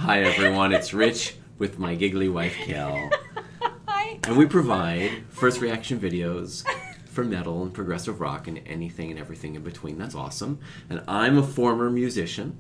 Hi everyone, it's Rich with my giggly wife Kel. Hi. And we provide first reaction videos for metal and progressive rock and anything and everything in between. That's awesome. And I'm a former musician,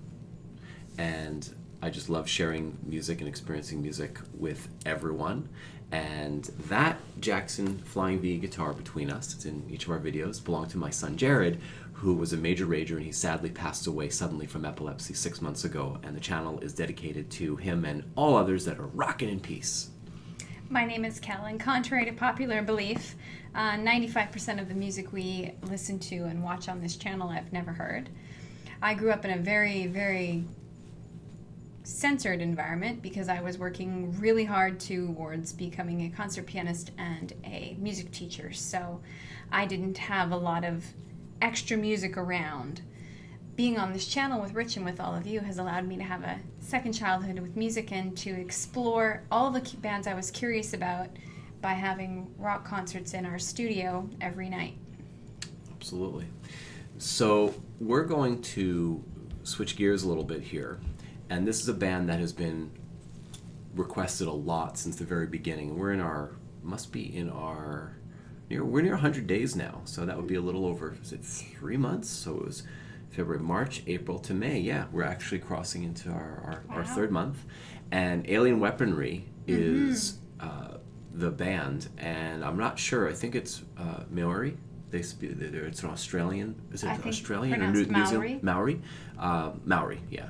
and I just love sharing music and experiencing music with everyone. And that Jackson Flying V guitar between us, it's in each of our videos, belonged to my son Jared, who was a major rager, and he sadly passed away suddenly from epilepsy 6 months ago. And the channel is dedicated to him and all others that are rocking in peace. My name is Kel, and contrary to popular belief, 95% of the music we listen to and watch on this channel I've never heard. I grew up in a very, very censored environment because I was working really hard towards becoming a concert pianist and a music teacher. So I didn't have a lot of extra music around. Being on this channel with Rich and with all of you has allowed me to have a second childhood with music and to explore all the bands I was curious about by having rock concerts in our studio every night. Absolutely. So we're going to switch gears a little bit here. And this is a band that has been requested a lot since the very beginning. We're near 100 days now. So that would be a little over, is it 3 months? So it was February, March, April to May. Yeah, we're actually crossing into our third month. And Alien Weaponry is the band. And I'm not sure, I think it's Maori. It's an Australian. Is it Australian or New Zealand? Maori. Maori. Yeah,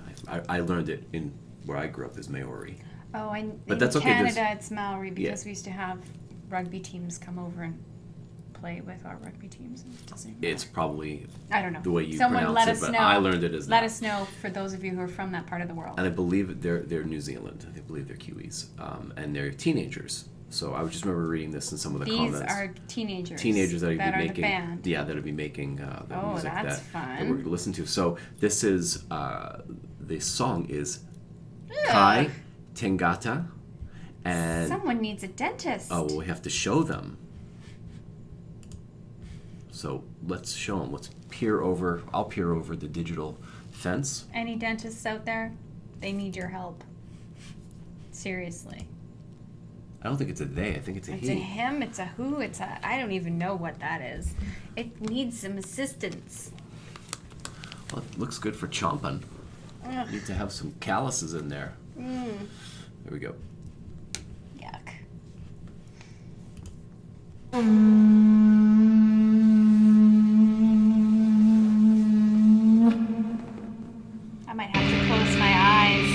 I learned it in where I grew up as Maori. Oh, but in that's okay. Canada it's Maori because we used to have rugby teams come over and play with our rugby teams. It's probably I don't know the way you Someone pronounce let it, us but know. I learned it as Let that. us know for those of you who are from that part of the world. And I believe they're New Zealand. I believe they're Kiwis, and they're teenagers. So I just remember reading this in some of the comments. These are teenagers. Teenagers that would be making. The band. Yeah, that would be making the music that we're going to listen to. So this is the song is Kai Tangata, and someone needs a dentist. Oh, well, we have to show them. So let's show them. Let's peer over. I'll peer over the digital fence. Any dentists out there? They need your help. Seriously. I don't think it's a they. I think it's a he. It's a him. It's a who. It's a... I don't even know what that is. It needs some assistance. Well, it looks good for chomping. Ugh. Need to have some calluses in there. There we go. Yuck. I might have to close my eyes.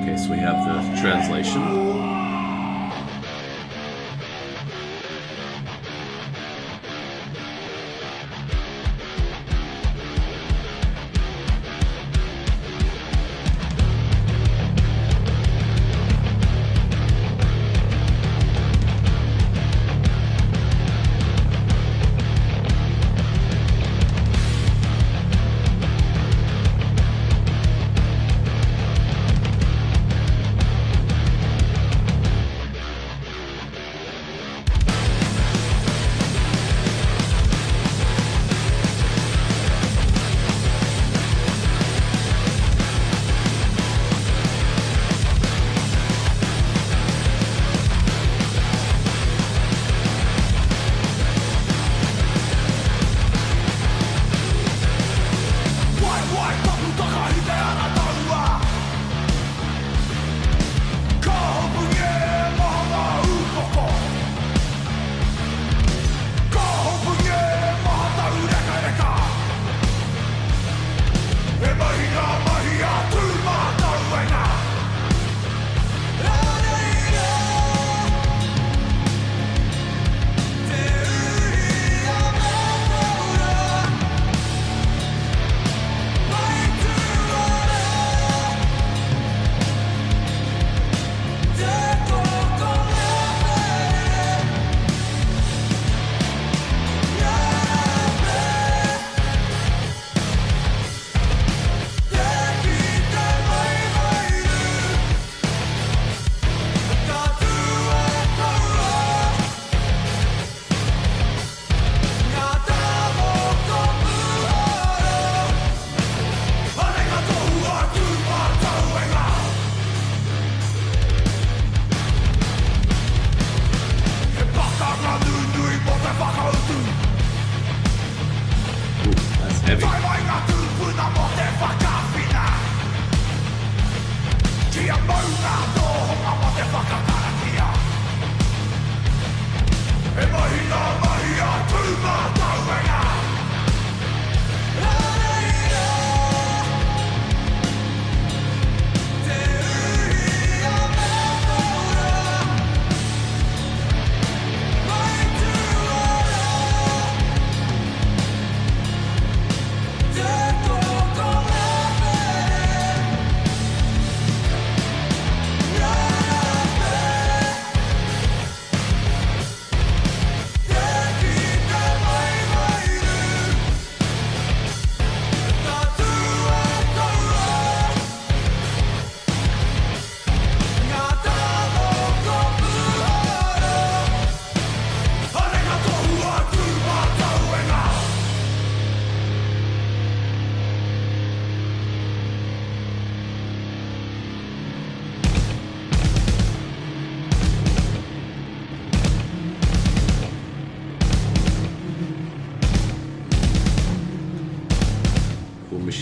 Okay, so we have the translation.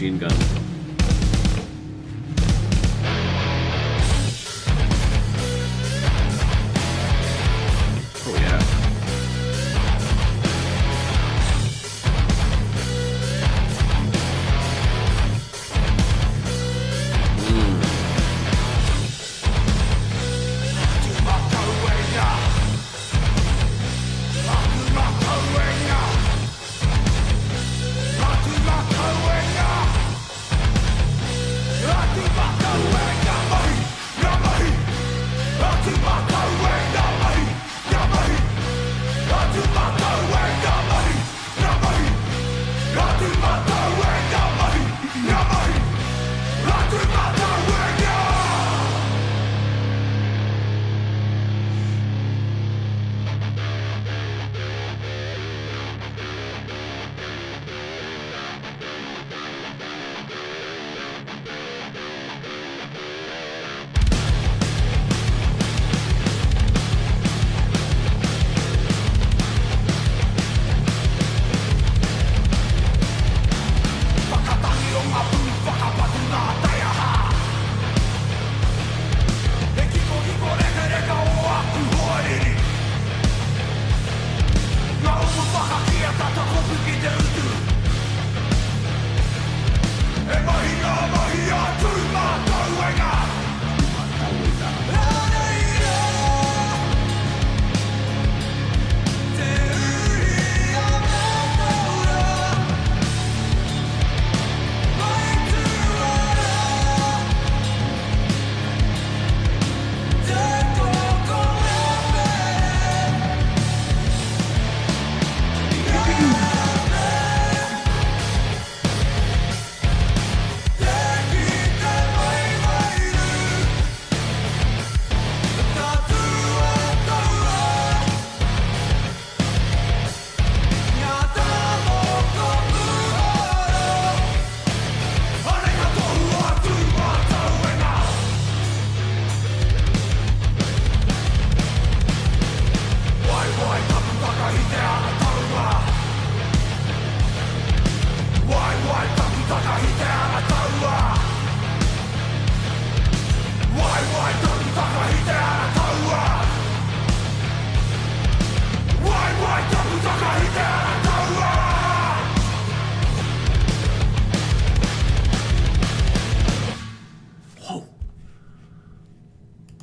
machine gun. Oh yeah.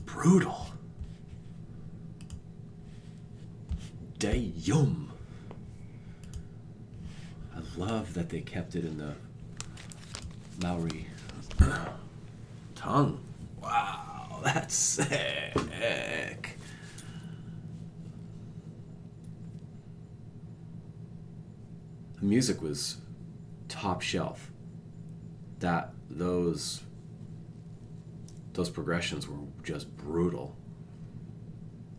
Brutal. Damn. I love that they kept it in the Maori tongue. Wow, that's sick. The music was top shelf. Those progressions were just brutal.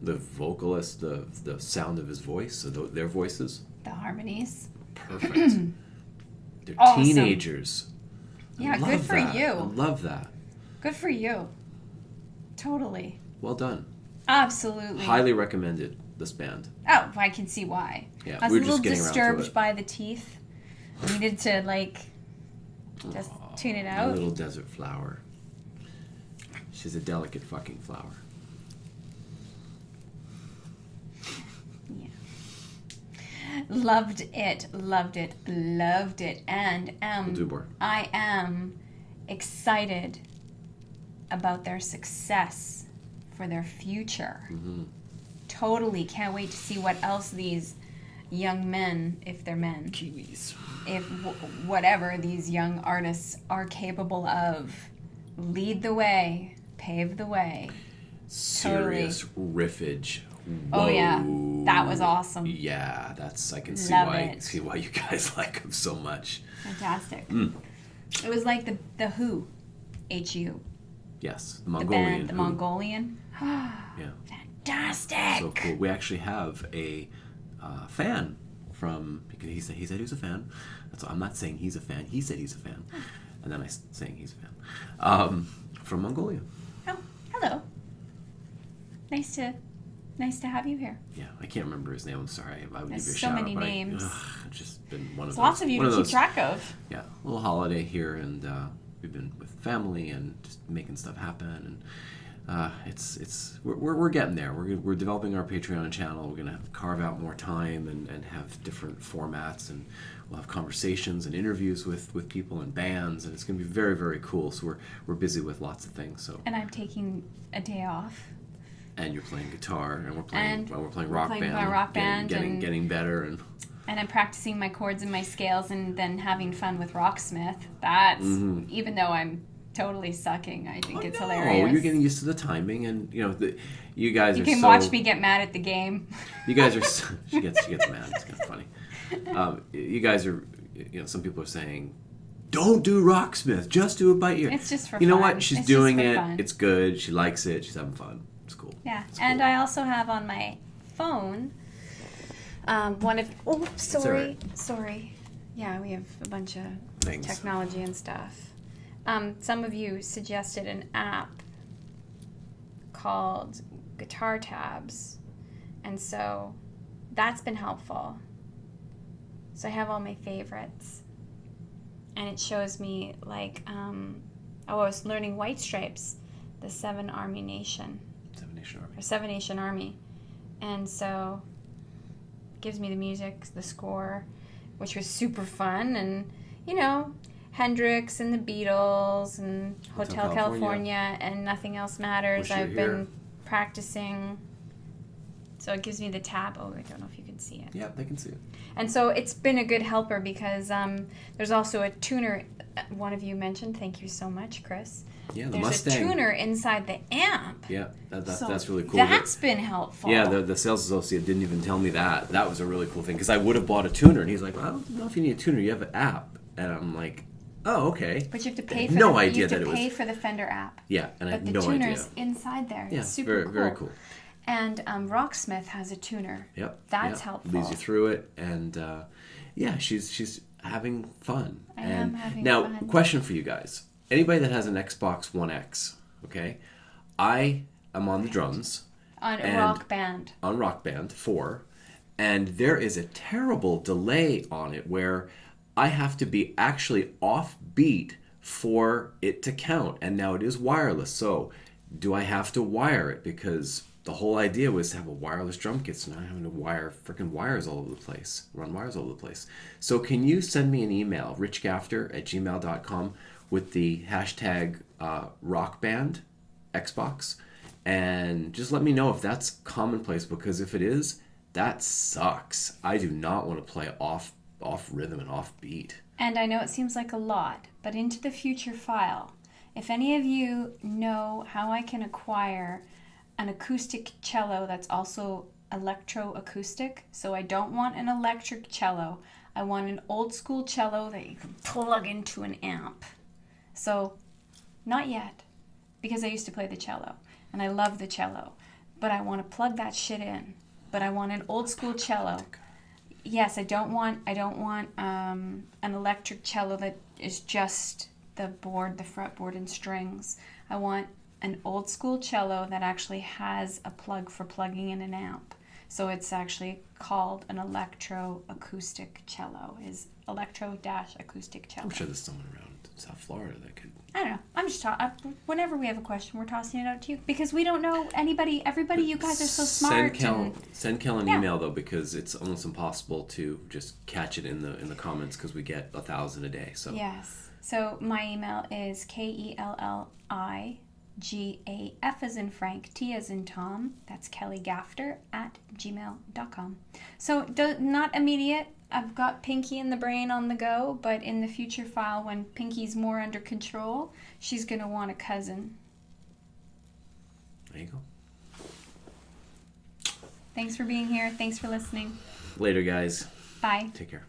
The vocalist, the sound of his voice, their voices. The harmonies. Perfect. They're Awesome. Teenagers. Yeah, good for you. I love that. Good for you. Totally. Well done. Absolutely. Highly recommended, this band. Oh, I can see why. Yeah, I was we a were little just getting around to disturbed it. by the teeth. Needed to, just tune it out. A little desert flower. She's a delicate fucking flower. Yeah. Loved it. And I am excited about their success for their future. Mm-hmm. Totally can't wait to see what else these young men, if they're men, Kiwis. if whatever these young artists are capable of. Lead the way, pave the way. Serious riffage. Whoa. Oh yeah, that was awesome. Yeah, I can see why you guys like them so much. Fantastic. It was like the Who, H-U. Yes, the Mongolian. The Mongolian. Yeah. Fantastic. So cool. We actually have a fan from, because he said he was a fan. I'm not saying he's a fan. He said he's a fan, and then saying he's a fan. From Mongolia. Oh, hello. Nice to Nice to have you here. Yeah, I can't remember his name. I'm sorry. I would There's give you a so shout many out. names. It's just been one of There's those. Lots of you to keep track of. Yeah, a little holiday here, and we've been with family and just making stuff happen. And we're getting there. We're developing our Patreon channel. We're gonna carve out more time and have different formats, and we'll have conversations and interviews with people and bands, and it's gonna be very, very cool. So we're busy with lots of things. So. And I'm taking a day off. And you're playing guitar, and we're playing rock band. My rock band, getting better, and I'm practicing my chords and my scales, and then having fun with Rocksmith. That's even though I'm totally sucking, I think it's hilarious. Oh, you're getting used to the timing, and you guys. You are can watch me get mad at the game. You guys are. She gets mad. It's kind of funny. You guys are. Some people are saying, "Don't do Rocksmith. Just do it by ear." It's just for fun. You know what? She's doing it. Fun. It's good. She likes it. She's having fun. It's cool. Yeah, it's and cool. I also have on my phone one of. Oh, sorry. Yeah, we have a bunch of Things. technology and stuff. Some of you suggested an app called Guitar Tabs, and so that's been helpful. So I have all my favorites, and it shows me like I was learning White Stripes, the Seven Nation Army, and so it gives me the music, the score, which was super fun, and Hendrix and the Beatles and Hotel California and Nothing Else Matters. I've been practicing. So it gives me the tab. Oh, I don't know if you can see it. Yeah, they can see it. And so it's been a good helper because there's also a tuner. One of you mentioned. Thank you so much, Chris. Yeah, the There's Mustang. a tuner inside the amp. Yeah, that's really cool. That's been helpful. Yeah, the sales associate didn't even tell me that. That was a really cool thing because I would have bought a tuner, and he's like, "Well, I don't know if you need a tuner. You have an app." And I'm like, "Oh, okay." But you have to pay for for the Fender app. Yeah, and I had no idea. But the tuner's inside there. Yeah, it's super cool. Very cool. And Rocksmith has a tuner. Yep. That's helpful. Leads you through it, and she's having fun. I am having now, fun. question for you guys: anybody that has an Xbox One X, okay? I am on the drums on Rock Band 4, and there is a terrible delay on it where I have to be actually off beat for it to count, and now it is wireless. So, do I have to wire it? Because the whole idea was to have a wireless drum kit, so now I'm having to wire freaking wires all over the place, run wires all over the place. So can you send me an email, richgafter@gmail.com, with the hashtag rockband Xbox, and just let me know if that's commonplace, because if it is, that sucks. I do not want to play off rhythm and off beat. And I know it seems like a lot, but into the future file, if any of you know how I can acquire an acoustic cello that's also electroacoustic. So I don't want an electric cello. I want an old school cello that you can plug into an amp. So not yet, because I used to play the cello and I love the cello, but I want to plug that shit in. But I want an old school cello. Yes, I don't want an electric cello that is just the fretboard and strings. I want an old school cello that actually has a plug for plugging in an amp. So it's actually called an electroacoustic cello. Is electro-acoustic cello. I'm sure there's someone around South Florida that could. I don't know. I'm just talking. Whenever we have a question, we're tossing it out to you because we don't know anybody. Everybody, you guys are so smart. Send Kel an email though, because it's almost impossible to just catch it in the comments because we get 1,000 a day. So yes. So my email is KELLIGAF as in Frank, T as in Tom. That's kellygafter@gmail.com. So not immediate. I've got Pinky in the brain on the go, but in the future file, when Pinky's more under control, she's going to want a cousin. There you go. Thanks for being here. Thanks for listening. Later, guys. Bye. Take care.